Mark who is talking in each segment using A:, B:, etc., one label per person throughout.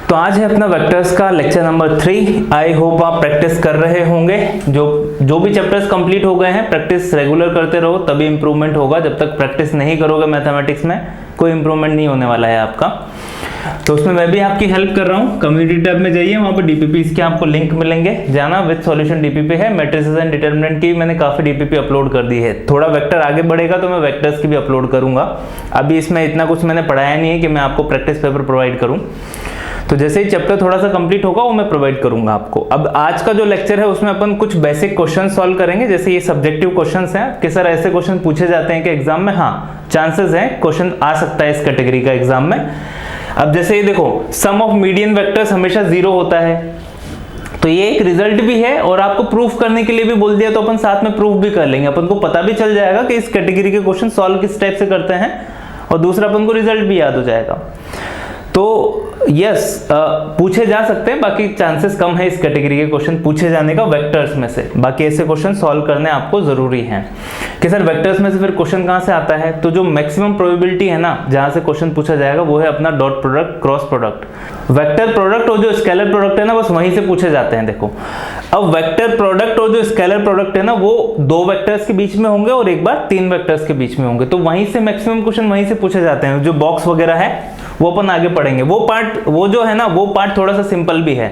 A: तो आज है अपना वेक्टर्स का लेक्चर नंबर 3। आई होप आप प्रैक्टिस कर रहे होंगे। जो भी चैप्टर्स कंप्लीट हो गए हैं, प्रैक्टिस रेगुलर करते रहो तभी इंप्रूवमेंट होगा। जब तक प्रैक्टिस नहीं करोगे मैथमेटिक्स में कोई इंप्रूवमेंट नहीं होने वाला है आपका। तो उसमें मैं भी आपकी हेल्प कर रहा हूँ। कम्युनिटी टैब में जाइए, वहाँ पे डीपीपीस के आपको लिंक मिलेंगे, जाना। विद सॉल्यूशन डीपीपी है, मैट्रिसेस एंड डिटरमिनेंट की मैंने काफी डीपीपी अपलोड कर दी है। थोड़ा वेक्टर आगे बढ़ेगा तो मैं वेक्टर्स की भी अपलोड करूंगा। अभी इसमें इतना कुछ मैंने पढ़ाया नहीं है कि मैं आपको प्रैक्टिस पेपर प्रोवाइड करूँ। तो जैसे ही चैप्टर थोड़ा सा कंप्लीट होगा वो मैं प्रोवाइड करूंगा आपको। अब आज का जो लेक्चर है उसमें अपन कुछ बेसिक क्वेश्चन सॉल्व करेंगे। जैसे ये सब्जेक्टिव क्वेश्चंस हैं कि सर ऐसे क्वेश्चन पूछे जाते हैं कि एग्जाम में, हाँ चांसेस हैं क्वेश्चन आ सकता है इस कैटेगरी का एग्जाम में। अब जैसे ये देखो, सम ऑफ मीडियन वेक्टर्स हमेशा 0 होता है, तो ये एक रिजल्ट भी है और आपको प्रूफ करने के लिए भी बोल दिया तो अपन साथ में प्रूफ भी कर लेंगे। अपन को पता भी चल जाएगा कि इस कैटेगरी के क्वेश्चन सॉल्व किस टाइप से करते हैं, और दूसरा अपन को रिजल्ट भी याद हो जाएगा। तो यस, पूछे जा सकते हैं, बाकी चांसेस कम है इस कैटेगरी के क्वेश्चन पूछे जाने का वेक्टर्स में से। बाकी ऐसे क्वेश्चन सॉल्व करने आपको जरूरी हैं। कि सर वेक्टर्स में से फिर क्वेश्चन कहां से आता है, तो जो मैक्सिमम प्रोबेबिलिटी है ना जहां से क्वेश्चन पूछा जाएगा वो है अपना dot product, cross product. Vector product और जो स्केलर प्रोडक्ट है ना बस वहीं से पूछे जाते हैं। देखो अब वेक्टर प्रोडक्ट और जो स्केलर प्रोडक्ट है ना वो 2 वेक्टर्स के बीच में होंगे और एक बार 3 वेक्टर्स के बीच में होंगे, तो वहीं से मैक्सिमम क्वेश्चन वहीं से पूछे जाते हैं। जो बॉक्स वगैरह है वो अपन आगे पढ़ेंगे। वो जो है ना वो पार्ट थोड़ा सा सिंपल भी है।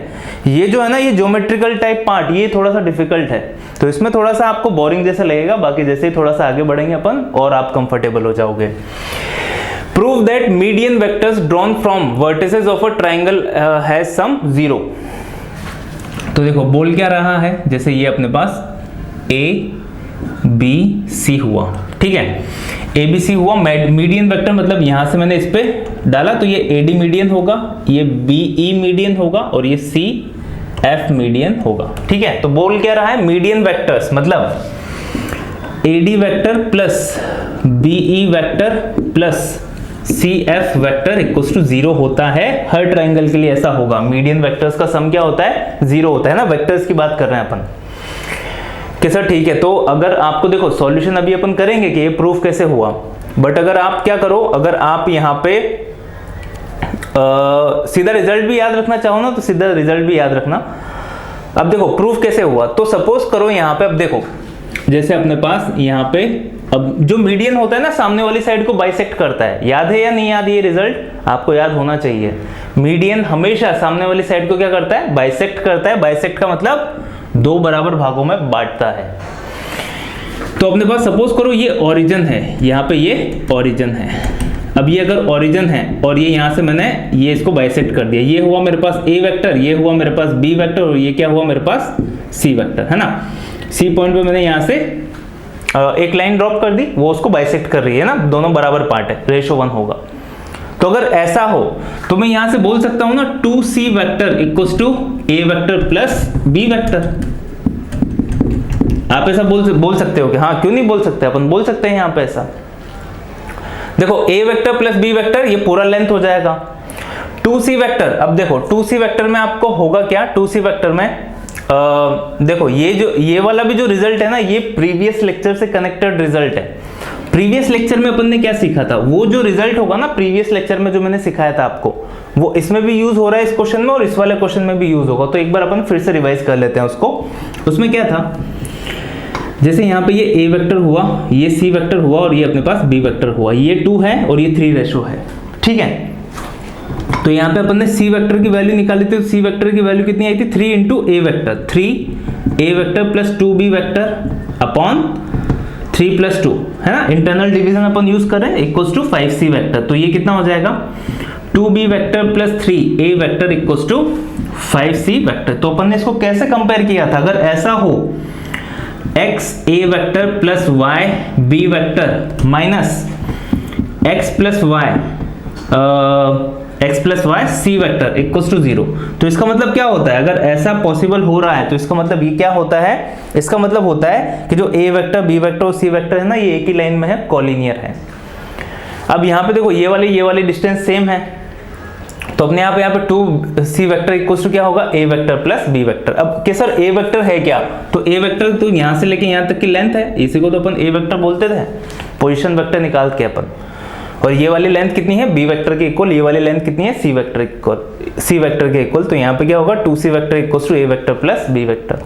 A: ये जो है ना ये ज्योमेट्रिकल टाइप पार्ट ये थोड़ा सा डिफिकल्ट है, तो इसमें थोड़ा सा आपको बोरिंग जैसा लगेगा। बाकी जैसे ही थोड़ा सा आगे बढ़ेंगे अपन और आप कंफर्टेबल हो जाओगे। Prove that median vectors drawn from vertices of a triangle has sum 0। तो देखो बोल क्या रहा है, जैसे ये अपने पास ABC हुआ, ठीक है। ABC हुआ, मीडियन वेक्टर मतलब यहां से मैंने इस पे डाला तो ये AD मीडियन होगा, ये BE मीडियन होगा और ये CF मीडियन होगा, ठीक है। तो बोल क्या रहा है, मीडियन वेक्टर्स मतलब AD vector plus BE vector plus CF vector equals to 0 होता है। हर ट्राइंगल के लिए ऐसा होगा। मीडियन वेक्टर्स का सम क्या होता है, 0 होता है ना। वेक्टर्स की बात कर रहे हैं अपन कि सर ठीक है। तो अगर आपको देखो सॉल्यूशन अभी अपन करेंगे कि ये प्रूफ कैसे हुआ, बट अगर आप क्या करो, अगर आप यहाँ पे सीधा रिजल्ट भी याद रखना चाहो ना तो सीधा रिजल्ट भी याद रखना। अब देखो प्रूफ कैसे हुआ, तो सपोज करो यहाँ पे, अब देखो जैसे अपने पास यहाँ पे अब जो मीडियन होता है ना सामने वाली साइड को बाइसेक्ट करता है। याद है या नहीं याद, ये रिजल्ट आपको याद होना चाहिए। मीडियन हमेशा सामने वाली साइड को क्या करता है, बाइसेक्ट करता है। बाइसेक्ट का मतलब 2 बराबर भागों में बांटता है। तो अपने पास सपोज करो ये ओरिजिन है, यहाँ पे ये ओरिजिन है। अब ये अगर ओरिजिन है और ये यहाँ से मैंने ये इसको बाइसेक्ट कर दिया, ये हुआ मेरे पास A वेक्टर, ये हुआ मेरे पास B वेक्टर और ये क्या हुआ मेरे पास C वेक्टर, है ना। C पॉइंट पे मैंने यहाँ से एक लाइन ड्रॉप कर दी, वो उसको बाइसेक्ट कर रही है ना, दोनों बराबर पार्ट है, रेशो 1 होगा। तो अगर ऐसा हो तो मैं यहां से बोल सकता हूं ना 2C vector equals to A vector plus B vector. आप ऐसा बोल सकते हो कि हाँ, क्यों नहीं बोल सकते, अपन बोल सकते हैं यहां पे ऐसा। देखो A vector plus B vector ये पूरा लेंथ हो जाएगा। 2C वेक्टर, अब देखो 2C वेक्टर में आपको होगा क्या, 2C वेक्टर में देखो ये वाला भी जो रिजल्ट है ना ये प्रीवियस लेक्चर से कनेक्टेड रिजल्ट है। प्रीवियस लेक्चर में अपन ने क्या सीखा था, वो जो रिजल्ट होगा ना प्रीवियस लेक्चर में जो मैंने सिखाया था आपको, वो इसमें भी यूज हो रहा है इस क्वेश्चन में और इस वाले क्वेश्चन में भी यूज होगा। तो एक बार अपन फिर से रिवाइज कर लेते हैं उसको। उसमें क्या था, जैसे यहाँ पे ये A वेक्टर हुआ, ये C वेक्टर हुआ और ये अपने पास B वेक्टर हुआ। ये 2 है और ये 3 रेशो है, ठीक है। तो यहाँ पे अपन ने C वेक्टर की वैल्यू निकाली थी, तो C वेक्टर की वैल्यू कितनी आई थी, 3 into A vector, 3A vector plus 2B vector upon 3 plus 2, है ना। इंटरनल डिवीजन अपन यूज कर रहे हैं, इक्वल्स टू 5C वेक्टर। तो ये कितना हो जाएगा, 2B vector plus 3A vector equals to 5C vector. तो अपन ने इसको कैसे कंपेयर किया था, अगर ऐसा हो x A vector plus y B vector minus x plus y C vector equals to 0, तो इसका मतलब क्या होता है, अगर ऐसा पॉसिबल हो रहा है तो इसका मतलब ये क्या होता है, इसका मतलब होता है कि जो A वेक्टर B वेक्टर और C वेक्टर है ना ये एक ही लाइन में है, कॉलिनियर है। अब यहाँ पे देखो ये वाली डिस्टेंस सेम है, तो अपने यहाँ पे 2C वेक्टर इक्वल्स टू क्या होगा, A vector plus B vector. अब कि सर A वेक्टर है क्या, तो A वेक्टर तो यहाँ से लेके यहाँ तक की लेंथ है, इसी को तो अपन A वेक्टर बोलते थे, पोजीशन वेक्टर निकाल के अपन। और ये वाली लेंथ कितनी है, बी वेक्टर के इक्वल, ये वाली लेंथ कितनी है, सी वेक्टर के इक्वल। तो यहाँ पे क्या होगा, 2c vector equals to a vector plus b vector.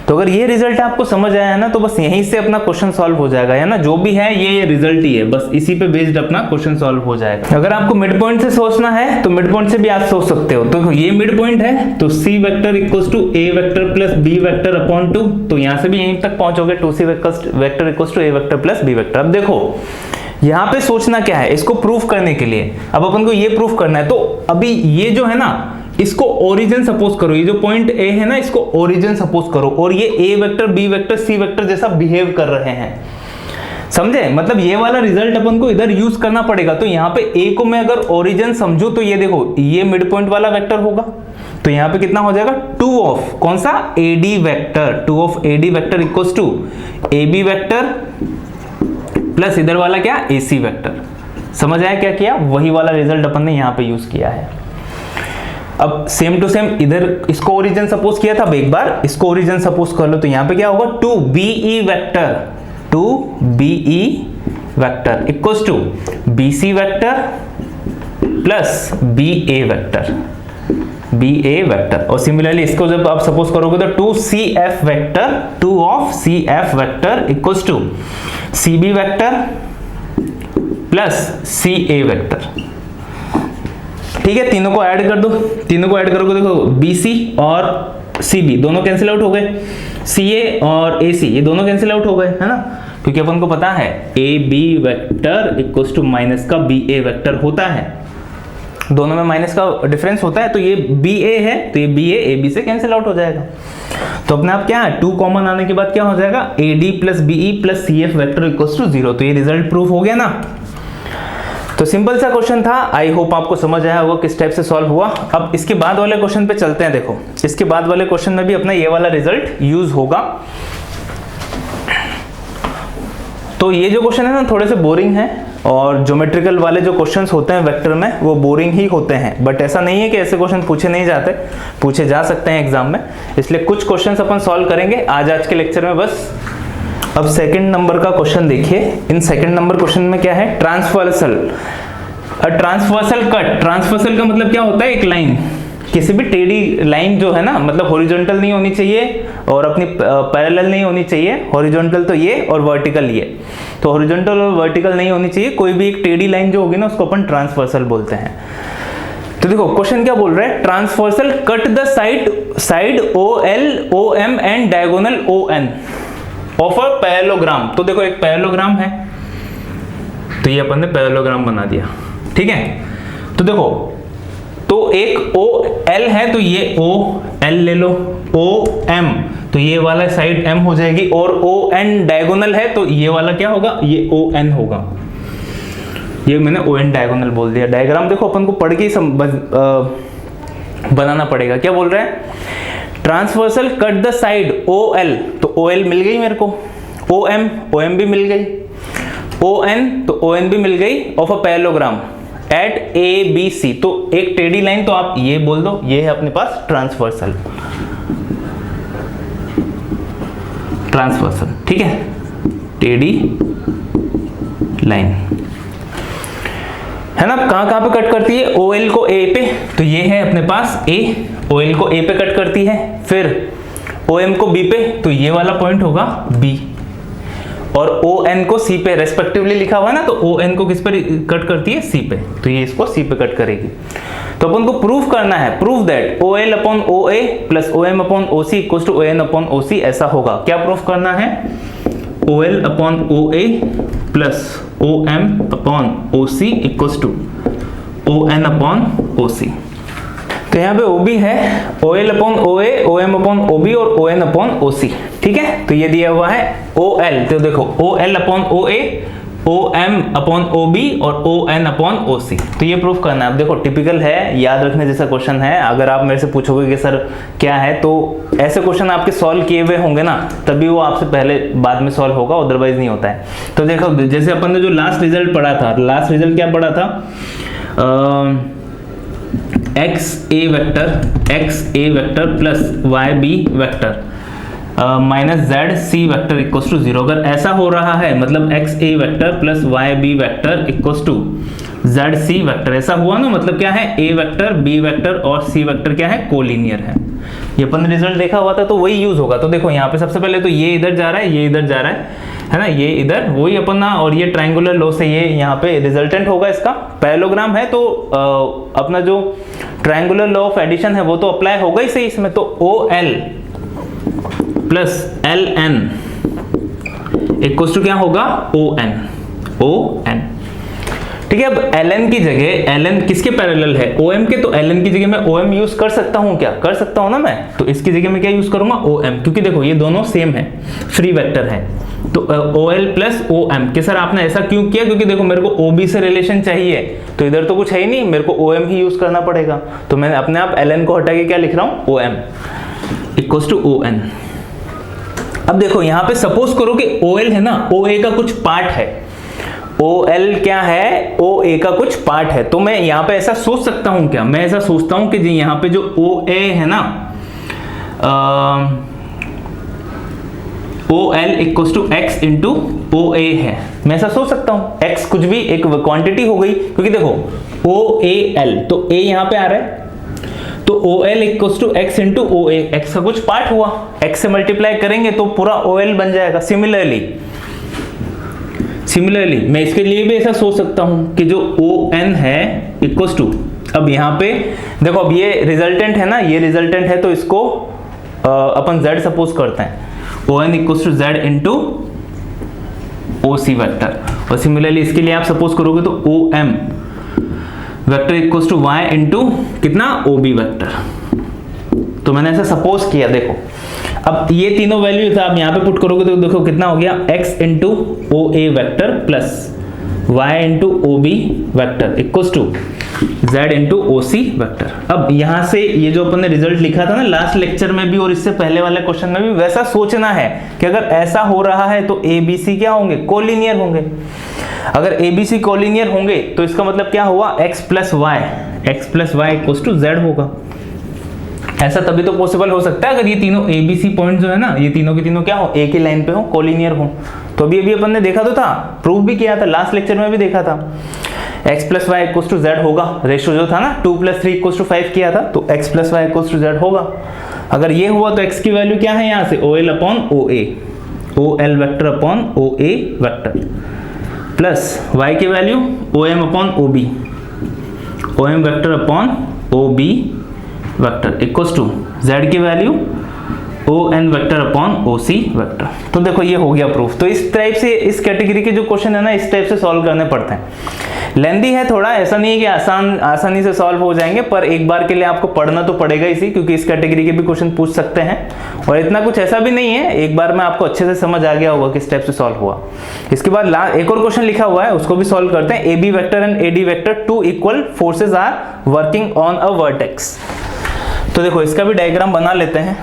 A: तो अगर ये रिजल्ट आपको समझ आया है ना, तो बस यहीं से अपना क्वेश्चन सॉल्व हो जाएगा, है ना। जो भी है ये रिजल्ट ही है, बस इसी पे बेस्ड अपना क्वेश्चन सॉल्व हो जाएगा। अगर आपको मिड पॉइंट से सोचना है तो मिड पॉइंट से भी आप सोच सकते हो। तो ये मिड पॉइंट है, तो c vector equals to a vector plus b vector upon 2, तो यहाँ से भी यहीं तक पहुंचोगे, 2c vector equals to a vector plus b vector. अब देखो यहाँ पे सोचना क्या है, इसको प्रूफ करने के लिए अब अपन को ये प्रूफ करना है। तो अभी ये जो है ना, इसको ओरिजिन सपोज करो, ये जो पॉइंट ए है ना, इसको ओरिजिन सपोज करो, और ये A vector B vector C vector जैसा बिहेव कर रहे हैं, समझे। मतलब ये वाला रिजल्ट अपन को इधर यूज करना पड़ेगा। तो यहाँ पे ए को मैं अगर ओरिजिन समझू, तो ये देखो ये मिड पॉइंट वाला वेक्टर होगा, तो यहाँ पे कितना हो जाएगा, 2 ऑफ कौन सा, AD vector, 2 of AD vector equals to AB vector plus इधर वाला क्या, AC वेक्टर। समझ आया क्या किया, वही वाला रिजल्ट अपन ने यहाँ पे यूज किया है। अब सेम टू सेम इधर इसको ओरिजिन सपोज किया था, अब एक बार इसको ओरिजिन सपोज कर लो, तो यहाँ पे क्या होगा, 2BE vector equals to BC vector plus BA vector. और सिमिलरली इसको जब आप सपोज करोगे तो 2CF vector, 2 of CF vector equals to CB vector plus CA vector. ठीक है, तीनों को ऐड कर दो, तीनों को ऐड करोगे देखो BC और CB दोनों कैंसिल आउट हो गए, CA और AC ये दोनों कैंसिल आउट हो गए, है ना, क्योंकि अपन को पता है AB vector equals to minus का BA वेक्टर होता है, दोनों में माइनस का डिफरेंस होता है। तो ये BA है, तो ये BA AB से कैंसिल आउट हो जाएगा। तो अपने आप क्या है, 2 कॉमन आने के बाद क्या हो जाएगा, AD plus BE plus CF vector equals to 0। तो ये रिजल्ट प्रूफ हो गया ना। तो सिंपल सा क्वेश्चन था, आई होप आपको समझ आया होगा किस टाइप से सॉल्व हुआ। अब इसके बाद वाले क्वेश्चन पे चलते हैं। देखो इसके बाद वाले क्वेश्चन में भी अपना ये वाला रिजल्ट यूज होगा। तो ये जो क्वेश्चन है ना, थोड़े से बोरिंग है, और ज्योमेट्रिकल वाले जो क्वेश्चंस होते हैं वेक्टर में वो बोरिंग ही होते हैं, बट ऐसा नहीं है कि ऐसे क्वेश्चन पूछे नहीं जाते, पूछे जा सकते हैं एग्जाम में। इसलिए कुछ क्वेश्चंस अपन सॉल्व करेंगे आज के लेक्चर में बस। अब सेकंड नंबर का क्वेश्चन देखिए। इन सेकंड नंबर क्वेश्चन में क्या है, ट्रांसवर्सल कट। ट्रांसवर्सल का मतलब क्या होता है, एक लाइन, किसी भी टेढ़ी लाइन जो है ना, मतलब हॉरिजॉन्टल नहीं होनी चाहिए और अपनी पैरेलल नहीं होनी चाहिए। हॉरिजॉन्टल तो ये और वर्टिकल ये, तो हॉरिजॉन्टल और वर्टिकल नहीं होनी चाहिए। कोई भी एक टेढ़ी लाइन जो होगी ना, उसको अपन ट्रांसवर्सल बोलते हैं। तो देखो क्वेश्चन क्या बोल रहा है, transversal cut the side OL OM and diagonal ON of a parallelogram. तो देखो एक पैरेललोग्राम है, तो ये अपन ने पैरेललोग्राम बना दिया, ठीक है। तो देखो, तो एक OL है, तो ये OL ले लो, OM तो ये वाला साइड M हो जाएगी, और ON डायगोनल है, तो ये वाला क्या होगा, ये ON होगा। ये मैंने ON डायगोनल बोल दिया। डायग्राम देखो अपन को पढ़ के ही बनाना पड़ेगा। क्या बोल रहा है, transversal cut the side OL, तो OL मिल गई मेरे को, OM भी मिल गई, ON तो ON भी मिल गई, of a parallelogram at ABC। तो एक टेढ़ी लाइन, तो आप ये बोल दो, ये है अपने पास ट्रांसवर्सल, ठीक है, टेढ़ी लाइन है ना। कहां पे कट करती है, OL को A पे, तो ये है अपने पास A, OL को A पे कट करती है, फिर OM को B पे, तो ये वाला पॉइंट होगा B, और ON को C पे रेस्पेक्टिवली लिखा हुआ है ना, तो ON को किस पे कट करती है, C पे, तो ये इसको C पे कट करेगी। तो अपन को प्रूफ करना है, proof that OL upon OA plus OM upon OC equals to ON upon OC ऐसा होगा। क्या प्रूफ करना है, OL upon OA plus OM upon OC equals to ON upon OC। तो यहाँ पे OB है, OL upon OA, OM upon OB और ON अपॉन OC, ठीक है। तो ये दिया हुआ है OL, तो देखो OL upon OA, OM upon OB और ON अपॉन OC। तो ये प्रूफ करना है। अब देखो टिपिकल है, याद रखने जैसा क्वेश्चन है। अगर आप मेरे से पूछोगे कि सर क्या है, तो ऐसे क्वेश्चन आपके सॉल्व किए हुए होंगे ना, तभी वो आपसे पहले बाद में सॉल्व होगा, अदरवाइज नहीं होता है। तो देखो जैसे अपन ने जो लास्ट रिजल्ट पढ़ा था, लास्ट रिजल्ट क्या पढ़ा था, XA vector plus YB vector minus ZC vector equals to 0। अगर ऐसा हो रहा है, मतलब XA vector plus YB vector equals to Z C vector, ऐसा हुआ ना, मतलब क्या है, ए वेक्टर, बी वेक्टर और सी वेक्टर क्या है, कोलिनियर है। ये अपन ने रिजल्ट देखा हुआ था तो वही यूज होगा। तो देखो यहाँ पे सबसे पहले तो ये इधर जा रहा है, ये इधर जा रहा है ना, ये इधर वही अपन ना, और ये ट्रायंगुलर लॉ से ये यहाँ पे रिजल्टेंट होगा इसका। पैरेललोग्राम है तो अपना जो ट्रायंगुलर लॉ ऑफ एडिशन है वो तो अप्लाई होगा ही सही इसमें। तो O L plus L N equals to क्या होगा, ओ एन, ओ एन। ठीक है, अब ln की जगह, ln किसके पैरेलल है, OM के, तो ln की जगह मैं OM यूज कर सकता हूं क्या, कर सकता हूं ना मैं। तो इसकी जगह मैं क्या यूज करूंगा, OM, क्योंकि देखो ये दोनों सेम है, फ्री वेक्टर है। तो OL प्लस OM कि सर आपने ऐसा क्यों किया, क्योंकि देखो मेरे को OB से रिलेशन चाहिए, तो इधर तो कुछ है ही नहीं, मेरे को OM ही यूज करना पड़ेगा। तो मैंने अपने आप ln को हटा के क्या लिख रहा हूं, OM इक्वल्स टू ON। अब देखो यहाँ पे सपोज करो कि OL है ना, OA का कुछ पार्ट है, OL क्या है, OA का कुछ पार्ट है। तो मैं यहाँ पे ऐसा सोच सकता हूँ क्या, मैं ऐसा सोचता हूँ कि जी यहाँ पे जो OA है ना, OL equals to x into OA है। मैं ऐसा सोच सकता हूँ, x कुछ भी एक क्वांटिटी हो गई, क्योंकि देखो OAL तो A यहाँ पे आ रहा है, तो OL equals to x into OA, x का कुछ पार्ट हुआ, x से मल्टीप्लाई करेंगे तो पूरा OL बन जाएगा। सिमिलरली मैं इसके लिए भी ऐसा सोच सकता हूं कि जो ON है इक्वल्स टू, अब यहाँ पे देखो, अब ये रिजल्टेंट है ना, ये रिजल्टेंट है तो इसको अपन Z सपोज करते हैं, ON equals to Z into OC vector. और सिमिलरली इसके लिए आप सपोज करोगे तो OM vector equals to Y into कितना, OB वेक्टर। तो मैंने ऐसा सपोज किया, देखो अब ये तीनों वैल्यू था, आप यहाँ पे पुट करोगे तो देखो कितना हो गया, x into OA vector plus y into OB vector equals to z into OC vector. अब यहाँ से ये जो अपन ने रिजल्ट लिखा था ना लास्ट लेक्चर में भी और इससे पहले वाले क्वेश्चन में भी, वैसा सोचना है कि अगर ऐसा हो रहा है तो ABC क्या होंगे, कोलिनियर होंगे। अगर ABC कोलिनियर होंगे तो इसका मतलब क्या हुआ, x plus y equals to z होगा। ऐसा तभी तो पॉसिबल हो सकता है अगर ये तीनों ABC पॉइंट जो है ना, ये तीनों के तीनों क्या हो, एक ही लाइन पे हो, कोलिनियर हो। तो अभी अपन ने देखा तो था, प्रूव भी किया था, लास्ट लेक्चर में भी देखा था, x plus y equals to z होगा। रेशियो जो था ना 2 + 3 = 5 किया था, तो x plus y equals to z होगा। अगर ये हुआ तो x की वैल्यू क्या है यहाँ से, OL upon OA, OL vector upon OA vector, plus y की value OM upon OB, OM vector upon OB vector equals to z की value ON vector upon OC vector. तो देखो ये हो गया प्रूफ। तो इस टाइप से, इस कैटेगरी के जो क्वेश्चन है ना, इस टाइप से सॉल्व करने पड़ते हैं। लेंदी है थोड़ा, ऐसा नहीं है कि आसानी से सॉल्व हो जाएंगे, पर एक बार के लिए आपको पढ़ना तो पड़ेगा इसी, क्योंकि इस कैटेगरी के भी क्वेश्चन पूछ सकते हैं। और इतना कुछ ऐसा भी नहीं है, एक बार में आपको अच्छे से समझ आ गया होगा किस टाइप से सॉल्व हुआ। इसके बाद एक और क्वेश्चन लिखा हुआ है, उसको भी सॉल्व करते हैं। AB vector and AD vector, 2 equal forces are working on a vertex. तो देखो इसका भी डायग्राम बना लेते हैं।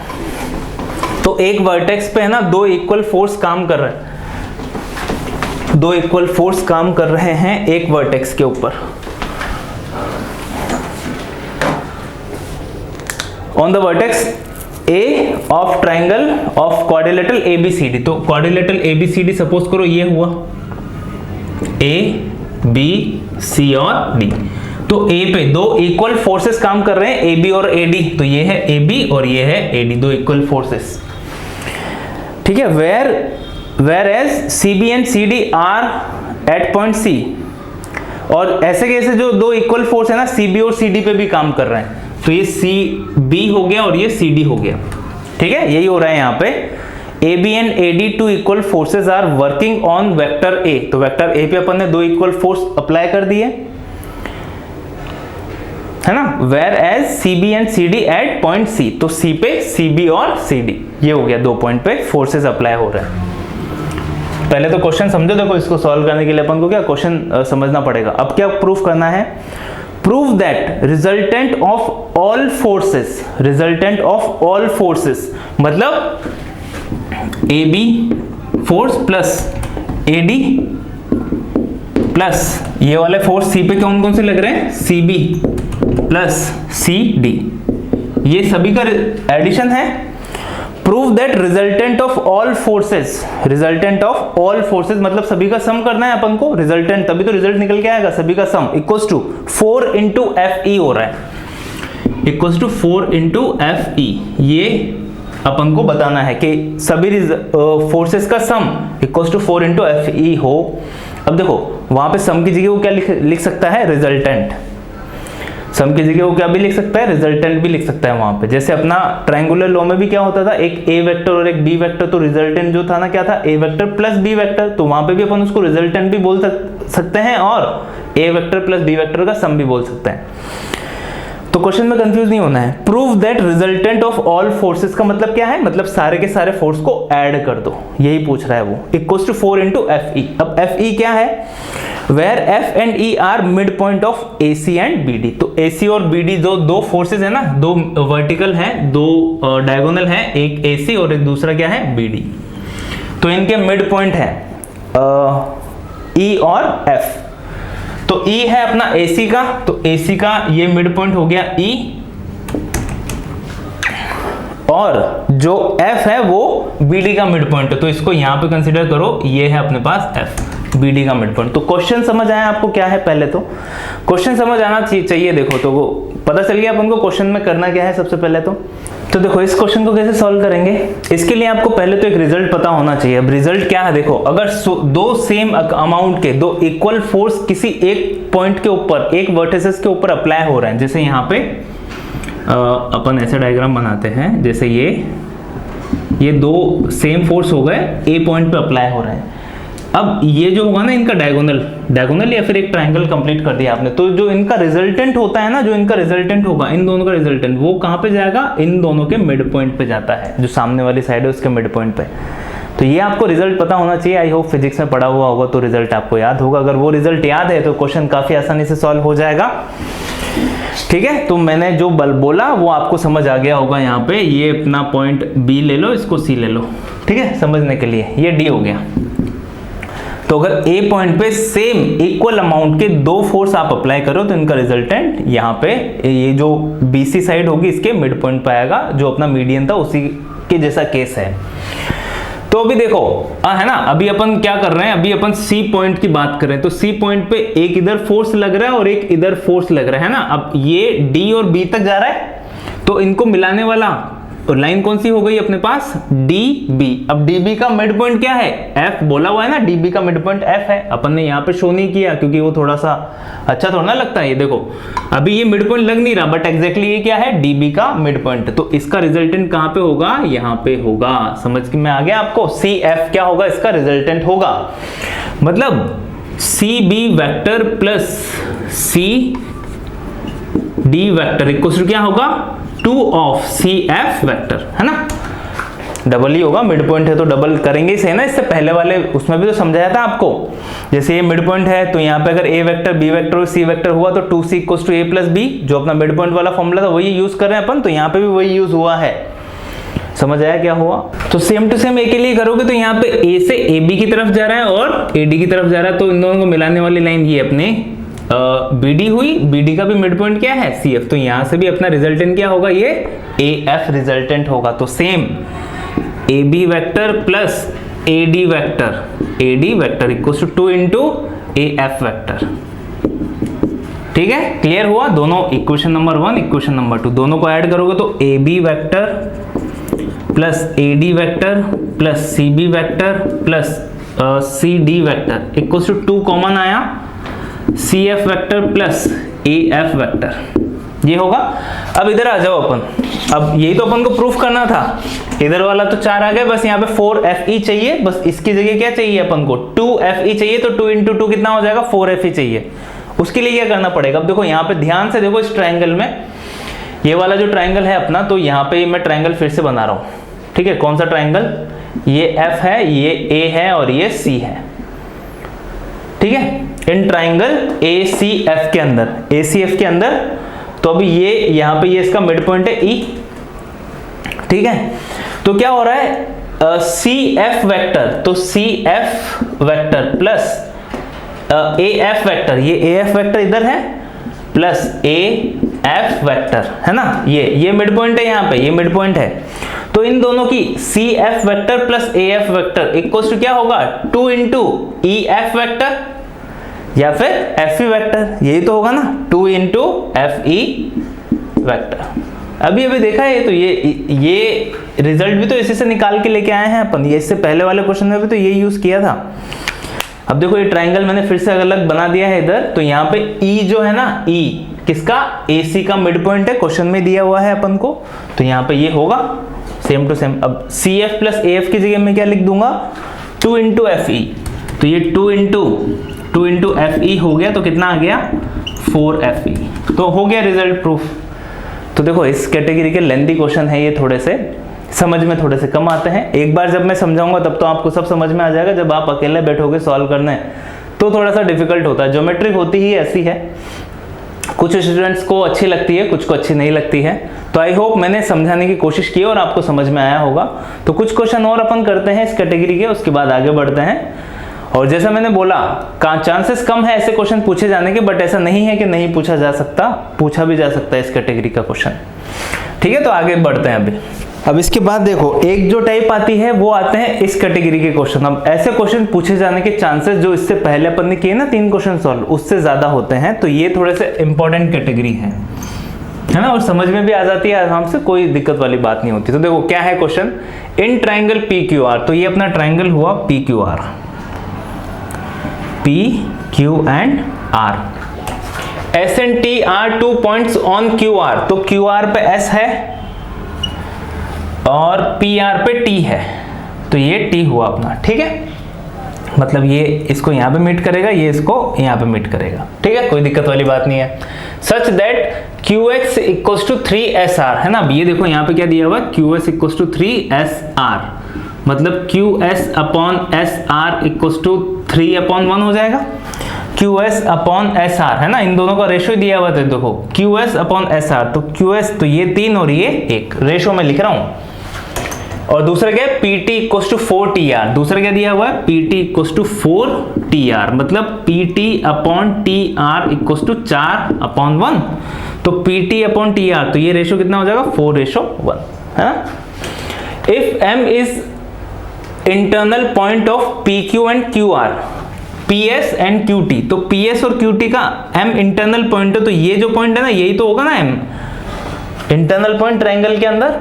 A: तो एक वर्टेक्स पे है ना 2 इक्वल फोर्स काम कर रहे हैं, 2 इक्वल फोर्स काम कर रहे हैं एक वर्टेक्स के ऊपर। On the vertex A of triangle of quadrilateral ABCD। तो क्वाड्रिलेटरल ABCD सपोज करो ये हुआ A, B, C और D। तो A पे 2 इक्वल फोर्सेस काम कर रहे हैं, AB और AD। तो ये है AB और ये है AD, 2 इक्वल फोर्सेस। ठीक है, whereas CB and CD are at point C। और ऐसे कैसे जो 2 इक्वल फोर्स है ना CB और CD पे भी काम कर रहे हैं। तो ये CB हो गया और ये CD हो गया। ठीक है, यही हो रहा है यहाँ पे। AB and AD 2 equal forces are working on vector A। तो वेक्टर A पे अपन ने 2 इक्वल फोर्स अप्लाई कर दिए, है ना। Whereas CB and CD at point C। तो C पे CB और CD, ये हो गया 2 पॉइंट पे फोर्सेस अप्लाई हो रहे हैं। पहले तो क्वेश्चन समझो, देखो इसको सॉल्व करने के लिए अपन को क्या क्वेश्चन समझना पड़ेगा। अब क्या प्रूफ करना है, prove that resultant of all forces, resultant of all forces मतलब AB force plus AD plus ये वाले फोर्स C पे कौन कौन से लग रहे हैं, CB प्लस CD, ये सभी का एडिशन है। Prove that resultant of all forces, resultant of all forces मतलब सभी का सम करना है अपन को, रिजल्टेंट तभी तो रिजल्ट निकल के आएगा, सभी का sum equals to 4 into FE हो रहा है, इक्वल्स टू 4 इंटू FE। ये अपन को बताना है कि सभी फोर्सेस का sum equals to 4 into FE हो। अब देखो वहां पे सम की जगह वो क्या लिख सकता है, रिजल्टेंट। सम की जगह वो क्या भी लिख सकता है, रिजल्टेंट भी लिख सकता है वहां पे। जैसे अपना ट्रायंगुलर लॉ में भी क्या होता था, एक A वेक्टर और एक B वेक्टर, तो रिजल्टेंट जो था ना क्या था, A vector plus B vector, तो वहां पे भी अपन उसको रिजल्टेंट भी बोल सकते हैं और A vector plus B vector का सम भी बोल सकते हैं। तो क्वेश्चन में कंफ्यूज नहीं होना है। Prove that resultant of all forces का मतलब क्या है, मतलब सारे के सारे फोर्स को ऐड कर दो, यही पूछ रहा है वो। Equals to 4 into FE। अब FE क्या है, where F and E are mid point of AC and BD। तो AC और BD जो दो फोर्सेस है ना, दो वर्टिकल हैं, दो डायगोनल हैं, एक AC और एक दूसरा क्या है, BD। तो इनके मिड पॉइंट है E और F। तो E है अपना AC का, तो AC का ये मिड पॉइंट हो गया E, और जो F है वो BD का मिड पॉइंट है, तो इसको यहां पे कंसीडर करो, ये है अपने पास F, BD का मिड पॉइंट। तो क्वेश्चन समझ आया आपको क्या है, पहले तो क्वेश्चन समझ आना चाहिए। देखो तो वो पता चल गया अपन को क्वेश्चन में करना क्या है सबसे पहले तो देखो इस क्वेश्चन को कैसे सॉल्व करेंगे, इसके लिए आपको पहले तो एक रिजल्ट पता होना चाहिए। अब रिजल्ट क्या है, देखो अगर दो सेम अमाउंट के दो इक्वल फोर्स किसी एक पॉइंट के ऊपर, एक वर्टिसेस के ऊपर अप्लाई हो रहे हैं, जैसे यहाँ पे अपन ऐसा डायग्राम बनाते हैं, जैसे ये दो सेम फोर्स हो गए, ए पॉइंट पे अप्लाई हो रहे हैं। अब ये जो होगा ना इनका डायगोनल या फिर एक ट्रायंगल कंप्लीट कर दिया आपने, तो जो इनका रिजल्टेंट होता है ना, जो इनका रिजल्टेंट होगा, इन दोनों का रिजल्टेंट, वो कहां पे जाएगा, इन दोनों के मिड पॉइंट पे जाता है, जो सामने वाली साइड है उसके मिड पॉइंट पे। तो ये आपको रिजल्ट पता होना चाहिए। आई होप फिजिक्स में पढ़ा हुआ होगा तो रिजल्ट आपको याद होगा। अगर वो रिजल्ट याद है तो क्वेश्चन काफी आसानी से सॉल्व हो जाएगा। ठीक है, तो मैंने जो बोला वो आपको समझ आ गया होगा। यहाँ पे ये अपना पॉइंट B ले लो, इसको C ले लो, ठीक है, समझने के लिए। ये D हो गया। तो अगर A पॉइंट पे सेम इक्वल अमाउंट के दो फोर्स आप अप्लाई करो तो इनका रिजल्टेंट यहाँ पे ये जो BC साइड होगी इसके मिड पॉइंट पे आएगा, जो अपना मीडियन था उसी के जैसा केस है। तो अभी देखो है ना, अभी अपन क्या कर रहे हैं, अभी अपन C पॉइंट की बात करें तो C पॉइंट पे एक इधर फोर्स लग रहा है और एक इधर फोर्स लग रहा है ना। अब ये D और B तक जा रहा है, तो इनको मिलाने वाला और लाइन कौन सी हो गई अपने पास, DB। अब DB का मिड पॉइंट क्या है, F बोला हुआ है ना, DB का मिड पॉइंट F है। अपन ने यहाँ पे शो नहीं किया क्योंकि वो थोड़ा सा अच्छा थोड़ा ना लगता है। ये देखो अभी ये मिड पॉइंट लग नहीं रहा, बट एग्जैक्टली ये क्या है, DB का मिड पॉइंट। तो इसका रिजल्टेंट कहाँ पे होगा, यहाँ पे होगा। समझ में आ गया आपको, CF क्या होगा, इसका रिजल्टेंट होगा। मतलब CB vector plus CD vector equals to क्या होगा, 2 ऑफ CF वेक्टर, है ना। डबल ही होगा, मिड पॉइंट है तो डबल करेंगे ही ना। इससे पहले वाले उसमें भी तो समझाया था आपको, जैसे ये मिड पॉइंट है तो यहाँ पे अगर A वेक्टर B वेक्टर और C वेक्टर हुआ तो 2C equals to A plus B, जो अपना मिड पॉइंट वाला फॉर्मूला था वही यूज कर रहे हैं अपन, तो यहाँ पे भी वही यूज हुआ है। समझ आया क्या हुआ। तो सेम टू सेम A के लिए करोगे तो यहाँ पे A से AB की तरफ जा रहा है और AD की तरफ जा रहा है, तो इन दोनों को मिलाने वाली लाइन ये अपने BD हुई। BD का भी मिड पॉइंट क्या है, CF। तो यहां से भी अपना रिजल्टेंट क्या होगा, ये AF रिजल्टेंट होगा। तो same AB vector plus AD vector equals to 2 into AF vector. ठीक है, क्लियर हुआ। दोनों इक्वेशन नंबर 1 इक्वेशन नंबर 2 दोनों को ऐड करोगे तो AB vector plus AD vector plus CB vector plus CD vector equals to 2 common आया, CF vector plus AF vector, ये होगा। अब इधर आ जाओ अपन, अब यही तो अपन को प्रूफ करना था। इधर वाला तो 4 आ गया, बस यहाँ पे 4FE चाहिए, बस इसकी जगह क्या चाहिए अपन को, 2FE चाहिए। तो 2 इंटू 2 कितना हो जाएगा, 4FE चाहिए। उसके लिए क्या करना पड़ेगा, अब देखो यहाँ पे ध्यान से देखो, इस ट्रायंगल में ये वाला जो ट्रायंगल है अपना, तो यहाँ पे मैं ट्रायंगल फिर से बना रहा हूँ। ठीक है, कौन सा ट्रायंगल, ये F है, ये A है और ये C है। ठीक है, इन ट्राइंगल ACF के अंदर, ACF के अंदर, तो अभी ये यहाँ पे ये इसका मिड पॉइंट है E। ठीक है, तो क्या हो रहा है, CF वेक्टर, तो CF vector plus AF vector, ये AF वेक्टर इधर है प्लस AF वेक्टर, है ना। ये मिड पॉइंट है यहाँ पे, ये मिड पॉइंट है। तो इन दोनों की C F vector plus A F vector equal to क्या होगा, 2 इंटू ई एफ वेक्टर या फिर एफ ई वेक्टर, यही तो होगा ना, 2 इंटू एफ ई वेक्टर। अभी देखा है तो ये रिजल्ट भी तो इसी से निकाल के लेके आए हैं अपन, ये इससे पहले वाले क्वेश्चन में भी तो ये यूज किया था। अब देखो ये ट्राइंगल मैंने फिर से अलग बना दिया है इधर, तो यहाँ पे ई जो है ना, ई किसका, AC का मिड पॉइंट है, क्वेश्चन में दिया हुआ है अपन को, तो यहाँ पे ये होगा सेम टू सेम। अब CF प्लस AF की जगह में क्या लिख दूंगा, 2 इंटू FE, तो ये 2 इंटू FE हो गया, तो कितना आ गया 4FE, तो हो गया रिजल्ट प्रूफ। तो देखो इस कैटेगरी के लेंथी क्वेश्चन है ये, थोड़े से समझ में थोड़े से कम आते हैं। एक बार जब मैं समझाऊंगा तब तो आपको सब समझ में आ जाएगा, जब आप अकेले बैठोगे सॉल्व करने तो थोड़ा सा डिफिकल्ट होता है। ज्योमेट्री होती ही ऐसी है, कुछ स्टूडेंट्स को अच्छी लगती है, कुछ को अच्छी नहीं लगती है। तो आई होप मैंने समझाने की कोशिश की और आपको समझ में आया होगा। तो कुछ क्वेश्चन और अपन करते हैं इस कैटेगरी के, उसके बाद आगे बढ़ते हैं। और जैसा मैंने बोला चांसेस कम है ऐसे क्वेश्चन पूछे जाने के, बट ऐसा नहीं है कि नहीं पूछा जा सकता, पूछा भी जा सकता है इस कैटेगरी का क्वेश्चन। ठीक है, तो आगे बढ़ते हैं। अब इसके बाद देखो एक जो टाइप आती है वो आते हैं इस कैटेगरी के क्वेश्चन। अब ऐसे क्वेश्चन पूछे जाने के चांसेस जो इससे पहले अपन ने किए ना 3 क्वेश्चन सॉल्व, उससे ज्यादा होते हैं। तो ये थोड़े से इंपॉर्टेंट कैटेगरी है ना, और समझ में भी आ जाती है आराम से, कोई दिक्कत वाली बात नहीं होती। तो देखो क्या है क्वेश्चन, इन ट्राइंगल PQR, तो ये अपना ट्राइंगल हुआ PQR, P, Q and R, S and T are 2 points on QR, तो QR पे S है और PR पे T है, तो ये T हुआ अपना। ठीक है, मतलब ये इसको यहाँ पे मीट करेगा, ये इसको यहाँ पे मीट करेगा। ठीक है, कोई दिक्कत वाली बात नहीं है। Such that QX equals to 3SR, है ना। अब ये देखो यहाँ पे क्या दिया हुआ है, QS इक्वल्स टू 3SR, मतलब QS upon SR equals to 3/1 हो जाएगा। QS अपॉन SR, है ना, इन दोनों का रेशो दिया हुआ था, देखो QS अपॉन SR, तो QS तो ये 3 और ये 1, रेशो में लिख रहा हूं। और दूसरा क्या है, PT इक्वल्स टू 4TR, दूसरा क्या दिया हुआ है, PT इक्वल्स टू 4TR, मतलब PT upon TR equals to 4/1, तो PT अपॉन TR, तो ये रेशो कितना हो जाएगा 4:1, है ना। If M is internal point of PQ and QR, PS and QT, तो PS और QT का M इंटरनल पॉइंट है, तो ये जो पॉइंट है ना यही तो होगा ना M इंटरनल पॉइंट ट्रायंगल के अंदर।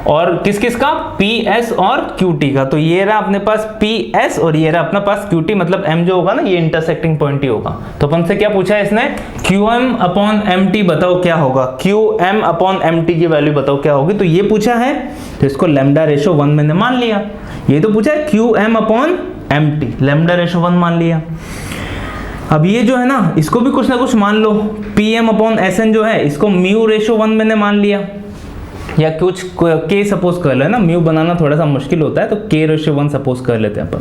A: और किस किस का, PS और QT का, तो ये रहा अपने पास PS और ये रहा अपना पास QT, मतलब M जो होगा ना ये इंटरसेक्टिंग पॉइंट ही होगा। तो अपन से क्या पूछा है इसने, QM अपॉन MT बताओ क्या होगा, QM अपॉन MT की वैल्यू बताओ क्या होगी, तो ये पूछा है, तो इसको लैम्डा रेशो 1 मैंने मान लिया। ये तो पूछा है QM upon MT, lambda ratio 1 मान लिया। अब ये जो है ना इसको भी कुछ ना कुछ मान लो, PM अपॉन SN जो है इसको म्यू रेशो 1 मैंने मान लिया, या कुछ K सपोज कर लो, है ना, म्यू बनाना थोड़ा सा मुश्किल होता है, तो K रेशो 1 सपोज कर लेते हैं अपन।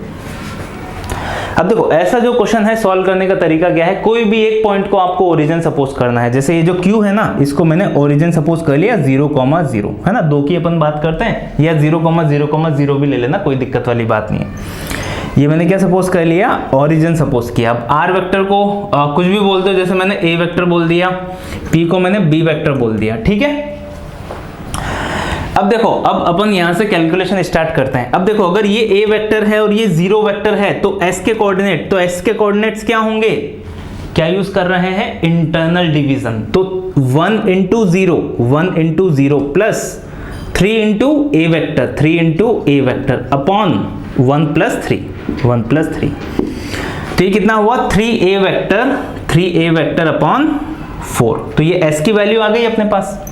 A: अब देखो ऐसा जो क्वेश्चन है सॉल्व करने का तरीका क्या है, कोई भी एक पॉइंट को आपको ओरिजिन सपोज करना है। जैसे ये जो Q है ना, इसको मैंने ओरिजिन सपोज कर लिया 0,0, है ना, 2 की अपन बात करते हैं, या 0,0,0 भी ले लेना, कोई दिक्कत वाली बात नहीं है। ये मैंने क्या सपोज कर लिया, ओरिजिन सपोज किया। अब R वेक्टर को कुछ भी बोलते हो, जैसे मैंने A वेक्टर बोल दिया, P को मैंने B वेक्टर बोल दिया। ठीक है, अब देखो अब अपन यहां से कैलकुलेशन स्टार्ट करते हैं। अब देखो अगर ये A वेक्टर है और ये 0 वेक्टर है, तो S के कोऑर्डिनेट, तो S के कोऑर्डिनेट्स क्या होंगे, क्या यूज कर रहे हैं, इंटरनल डिवीजन, तो 1 into 0 plus 3 into A vector, 3 into A vector upon 1 plus 3, तो ये कितना हुआ 3A वेक्टर अपॉन 4, तो ये S की वैल्यू आ गई अपने पास।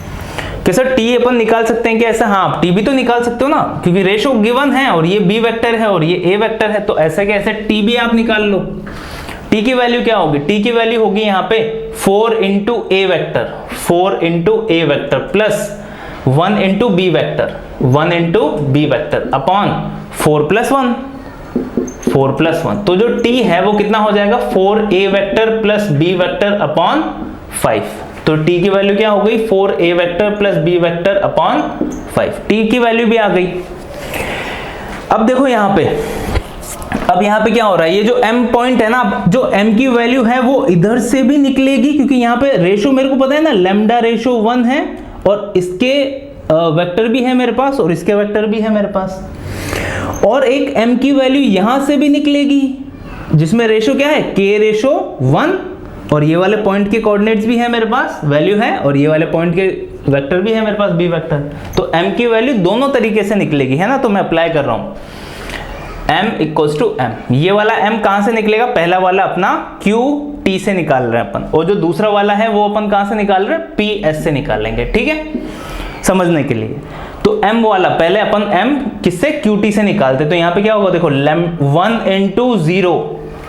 A: कैसा T अपन निकाल सकते हैं क्या, ऐसा, हाँ T भी तो निकाल सकते हो ना, क्योंकि रेशो गिवन है और ये B वेक्टर है और ये A वेक्टर है, तो ऐसा क्या, ऐसे T भी आप निकाल लो। T की वैल्यू क्या होगी, T की वैल्यू होगी यहाँ पे 4 into A vector plus 1 into B vector upon 4 plus 1, तो जो T है वो कितना हो जाएगा 4A vector plus B vector upon 5, तो T की वैल्यू क्या हो गई 4A vector plus B vector upon 5, T की वैल्यू भी आ गई। अब देखो यहाँ पे, अब यहाँ पे क्या हो रहा है, ये जो M पॉइंट है ना, जो M की वैल्यू है वो इधर से भी निकलेगी, क्योंकि यहाँ पे रेशो मेरे को पता है ना, लैम्डा रेशो 1 है और इसके वेक्टर भी है मेरे पास और इसके वेक्टर भी है मेरे पास, और एक m की वैल्यू यहां से भी निकलेगी जिसमें रेशो क्या है, k रेशो 1, और ये वाले पॉइंट के कोऑर्डिनेट्स भी है मेरे पास, वैल्यू है, और ये वाले पॉइंट के वेक्टर भी है मेरे पास b वेक्टर। तो m की वैल्यू दोनों तरीके से निकलेगी, है ना। तो मैं अप्लाई कर रहा हूं m इक्वल्स टू m। ये वाला m कहां से निकलेगा, पहला वाला अपना q t से निकाल रहे हैं अपन, और जो दूसरा वाला है वो अपन कहां से निकाल रहे हैं, p s से निकालेंगे, ठीक है, समझने के लिए। तो m वाला पहले अपन m किससे, q t से निकालते, तो यहां पे क्या होगा, देखो 1 इंटू 0,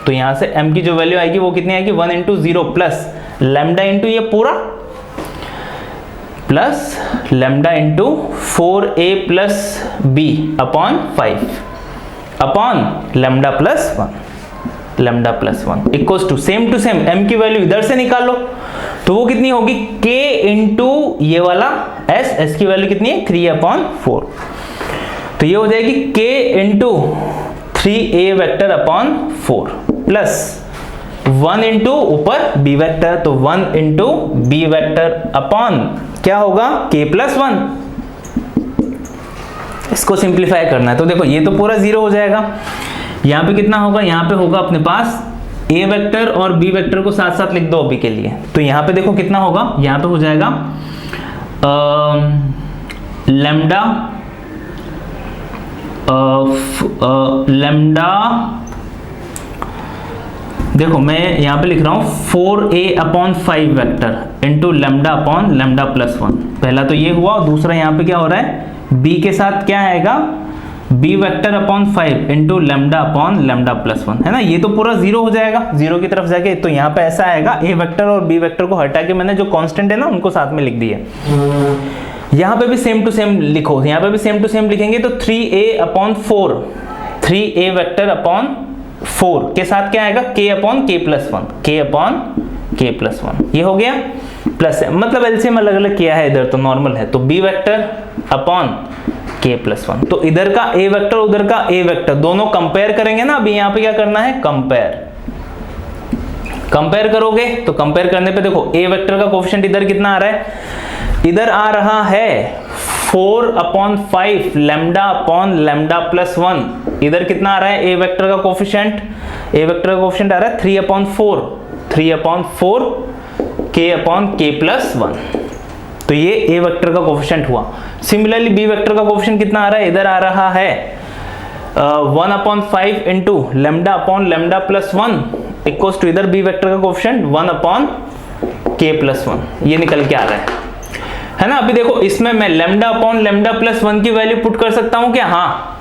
A: तो यहां से m की जो वैल्यू आएगी वो कितनी आएगी, 1 इंटू 0 प्लस लैम्डा इंटू ये पूरा plus lambda into 4a plus b upon 5 upon lambda plus 1 equals to same m की वैल्यू इधर से निकालो, तो वो कितनी होगी, k इंटू ये वाला s की वैल्यू कितनी है, 3/4, तो ये हो जाएगी k into 3a vector upon 4 plus 1 into ऊपर b वेक्टर, तो 1 इंटू b वेक्टर अपॉन क्या होगा, k प्लस 1। इसको सिंप्लीफाई करना है, तो देखो ये तो पूरा 0 हो जाएगा, यहाँ पे कितना होगा, यहाँ पे होगा अपने पास a वेक्टर और b वेक्टर को साथ साथ लिख दो अभी के लिए, तो यहाँ पे देखो कितना होगा, यहाँ पे हो जाएगा लैम्डा देखो मैं यहाँ पे लिख रहा हूँ 4a upon 5 vector into lambda upon lambda plus 1, पहला तो ये हुआ, और दूसरा यहाँ पे क्या हो रहा है, b के साथ क्या आएगा, b vector upon 5 into lambda upon lambda plus 1, है ना। ये तो पूरा 0 हो जाएगा, 0 की तरफ जाके, तो यहाँ पे ऐसा आएगा, a वेक्टर और b वेक्टर को हटा के मैंने जो कांस्टेंट है ना उनको साथ में लिख दिए। यहाँ पे भी सेम टू सेम लिखो, यहाँ पे भी सेम टू सेम लिखेंगे, तो 3a upon 4, 3a vector upon 4 के साथ क्या आएगा, k upon k plus 1, k upon k plus 1, ये हो गया प्लस, मतलब एलसीएम अलग अलग किया है, इधर तो नॉर्मल है, तो b vector upon k plus 1, तो इधर का a वेक्टर उधर का a वेक्टर दोनों कंपेयर करेंगे ना। अभी यहाँ पे क्या करना है, कंपेयर करोगे, तो कंपेयर करने पे देखो a वेक्टर का कोफिशिएंट इधर कितना आ रहा है, इधर आ रहा है 4/5 लैम्डा अपॉन लैम्डा प्लस 1, इधर कितना आ रहा है, a वेक्टर का कोफिशिएंट, आ रहा है 3/4 k अपॉन k प्लस 1, तो ये a वेक्टर का कोफिशिएंट हुआ। सिमिलरली b वेक्टर का कोफिशिएंट कितना आ रहा है, इधर आ रहा है 1/5 into lambda upon lambda plus 1 equals to इधर b वेक्टर का कोफिशिएंट 1/k प्लस 1, ये निकल के आ रहा है ना। अभी देखो इसमें मैं लैम्डा अपॉन लैम्डा प्लस 1 की वैल्यू पुट कर सकता हूं क्या, हाँ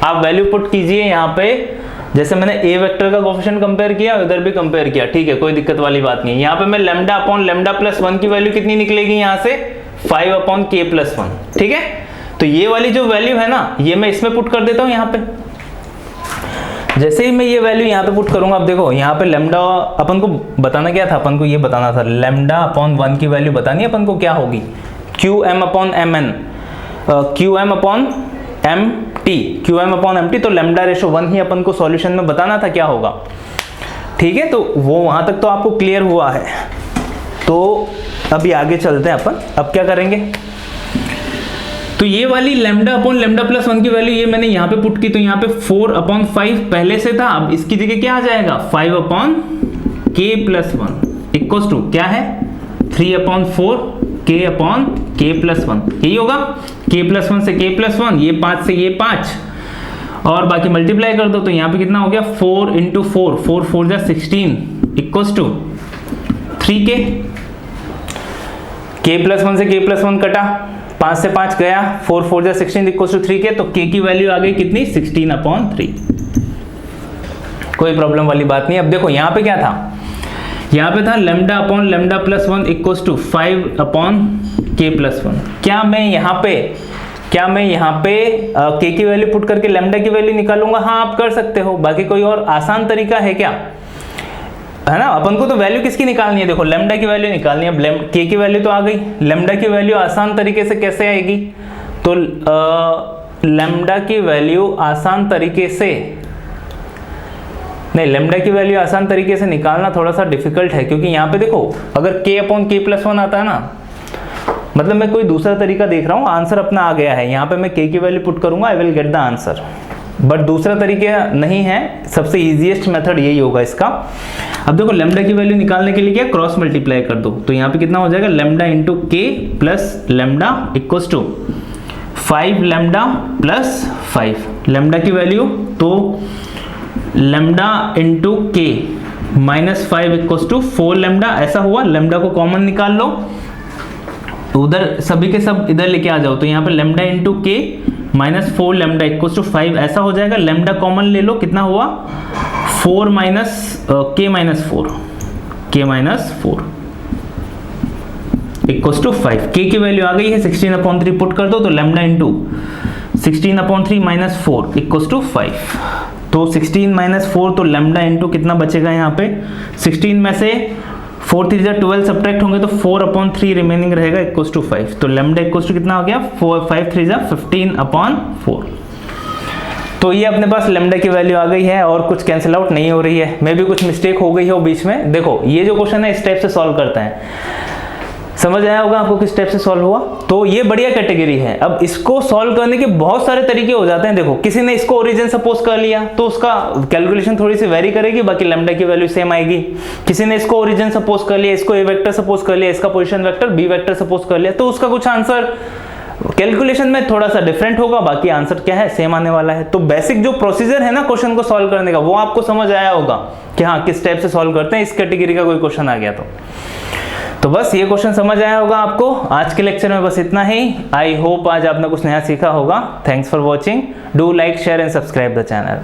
A: आप वैल्यू पुट कीजिए यहाँ पे, जैसे मैंने a वेक्टर का कोफिशिएंट कंपेयर किया, इधर भी कंपेयर किया, ठीक है, कोई दिक्कत वाली बात नहीं। यहाँ पे मैं लैम्डा अपॉन लैम्डा प्लस 1 की वैल्यू कितनी निकलेगी, यहाँ से 5/k प्लस 1, ठीक है। तो ये वाली जो वैल्यू है ना, ये मैं इसमें पुट कर देता हूँ यहाँ पे। जैसे ही मैं ये वैल्यू यहाँ पे पुट करूंगा, अब देखो यहाँ पे लैम्डा अपन को बताना क्या था, अपन को ये बताना था लैम्डा अपॉन 1 की वैल्यू बतानी अपन को क्या होगी, QM upon MN, QM upon MT, तो लैम्डा रेशो 1 ही अपन को सॉल्यूशन में बताना था क्या होगा, ठीक है। तो वो वहां तक तो आपको क्लियर हुआ है, तो अभी आगे चलते हैं अपन। अब क्या करेंगे, तो ये वाली लैम्डा अपॉन लैम्डा प्लस 1 की वैल्यू ये मैंने यहाँ पे पुट की, तो यहाँ पे 4/5 पहले से था, अब इसकी जगह क्या आ जाएगा, 5/k प्लस 1 इक्वल्स टू क्या है, 3/4 k अपॉन k प्लस 1, यही होगा, k प्लस 1 से k प्लस 1, ये 5 से ये 5, और बाकी मल्टीप्लाई कर दो, तो यहाँ पे कितना हो गया, 4 इंटू 4, 4 4 जा 16 equals to 3k, k plus 1 से k प्लस 1 कटा, 5 से 5 गया, 4 4 जा 16 इक्वल्स टू 3k, तो k की वैल्यू आ गई कितनी, 16/3, कोई प्रॉब्लम वाली बात नहीं। अब देखो यहाँ पे क्या था, यहाँ पे था lambda upon lambda plus 1 equals to 5/k plus 1। क्या मैं यहाँ पे k की वैल्यू पुट करके लैम्डा की वैल्यू निकालूंगा, हाँ आप कर सकते हो, बाकी कोई और आसान तरीका है क्या, है ना। अपन को तो वैल्यू किसकी निकालनी है, देखो लैम्डा की वैल्यू निकालनी है, अब k की वैल्यू तो आ गई, लैम्डा की वैल्यू आसान तरीके से कैसे आएगी, तो लैम्डा की वैल्यू आसान तरीके से नहीं, लैम्डा की वैल्यू आसान तरीके से निकालना थोड़ा सा डिफिकल्ट है, क्योंकि यहाँ पे देखो अगर k अपॉन k प्लस 1 आता है ना, मतलब मैं कोई दूसरा तरीका देख रहा हूँ, आंसर अपना आ गया है, यहाँ पे मैं k की वैल्यू पुट करूंगा, I will get the answer. But दूसरा तरीका नहीं है, सबसे इजीएस्ट मेथड यही होगा इसका। अब देखो लैम्डा की वैल्यू निकालने के लिए क्या, क्रॉस मल्टीप्लाई कर दो, तो यहाँ पे कितना हो जाएगा, lambda into k plus lambda equals to 5 lambda plus 5 lambda की वैल्यू, तो lambda into k minus 5 equals to 4 lambda, ऐसा हुआ। लैम्डा को कॉमन निकाल लो, उधर सभी के सब इधर लेके आ जाओ, तो यहाँ पे lambda into k minus 4 lambda equals to 5 ऐसा हो जाएगा। लैम्डा कॉमन ले लो, कितना हुआ 4 माइनस के माइनस 4 इक्वल्स टू 5। के की वैल्यू आ गई है 16/3 पुट कर दो, तो lambda into 16/3 minus 4 equals to 5। तो 16 माइनस 4, तो लैम्डा इंटू कितना बचेगा यहाँ पे, 16 में से 4 3 12 सब्ट्रैक्ट होंगे तो 4/3 रिमेनिंग रहेगा इक्वल्स टू 5। तो लैम्डा इक्वल्स टू कितना हो गया, 5 3 15/4। तो ये अपने पास लैम्डा की वैल्यू आ गई है और कुछ कैंसिल आउट नहीं हो रही है। मे भी कुछ मिस्टेक हो गई हो बीच में। देखो ये जो क्वेश्चन है इस टाइप से सॉल्व करते हैं, समझ आया होगा आपको किस टाइप से सॉल्व हुआ। तो ये बढ़िया कैटेगरी है। अब इसको सॉल्व करने के बहुत सारे तरीके हो जाते हैं। देखो किसी ने इसको ओरिजिन सपोज कर लिया तो उसका कैलकुलेशन थोड़ी सी वेरी करेगी, बाकी लैम्डा की वैल्यू सेम आएगी। किसी ने इसको ओरिजिन सपोज कर लिया, इसको ए वेक्टर सपोज कर लिया, इसका position vector B vector suppose कर लिया, तो उसका कुछ आंसर कैलकुलेशन में थोड़ा सा डिफरेंट होगा, बाकी आंसर क्या है सेम आने वाला है। तो बेसिक जो प्रोसीजर है ना क्वेश्चन को सॉल्व करने का, वो आपको समझ आया होगा कि हाँ किस टाइप से सॉल्व करते हैं। इस कैटेगरी का कोई क्वेश्चन आ गया तो बस ये क्वेश्चन समझ आया होगा आपको। आज के लेक्चर में बस इतना ही। आई होप आज आपने कुछ नया सीखा होगा। Thanks for watching. Do like share and subscribe the channel.